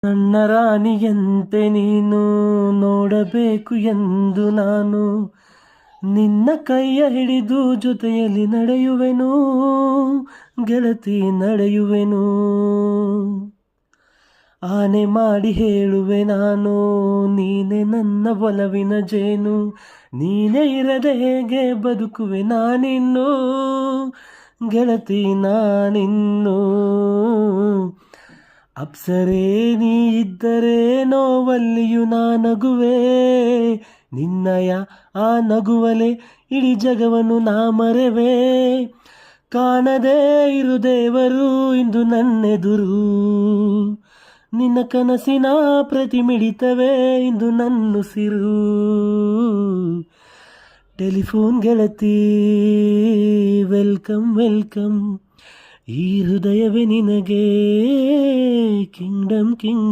ನನ್ನ ರಾಣಿಯಂತೆ ನೀನು ನೋಡಬೇಕು ಎಂದು ನಾನು ನಿನ್ನ ಕೈಯ ಹಿಡಿದು ಜೊತೆಯಲ್ಲಿ ನಡೆಯುವೆನು ಗೆಳತಿ ನಡೆಯುವೆನು. ಆನೆ ಮಾಡಿ ಹೇಳುವೆ ನಾನು ನೀನೆ ನನ್ನ ಒಲವಿನ ಜೇನು, ನೀನೇ ಇರದೆ ಹೇಗೆ ಬದುಕುವೆ ನಾನಿನ್ನು ಗೆಳತಿ ನಾನಿನ್ನು. ಅಪ್ಸರೇ ನೀ ಇದ್ದರೆ ನೋವಲ್ಲಿಯೂ ನಾ ನಗುವೆ, ನಿನ್ನಯ ಆ ನಗುವಲೆ ಇಡೀ ಜಗವನ್ನು ನಾ ಮರೆವೆ. ಕಾಣದೇ ಇರು ದೇವರು ಇಂದು ನನ್ನೆದುರು, ನಿನ್ನ ಕನಸಿನ ಪ್ರತಿ ಮಿಡಿತವೇ ಇಂದು ನನ್ನುಸಿರು. ಟೆಲಿಫೋನ್ ಗೆಳತಿ ವೆಲ್ಕಮ್ ವೆಲ್ಕಮ್, ಈ ಹೃದಯವೇ ನಿನಗೆ ಕಿಂಗ್ಡಮ್ ಕಿಂಗ್.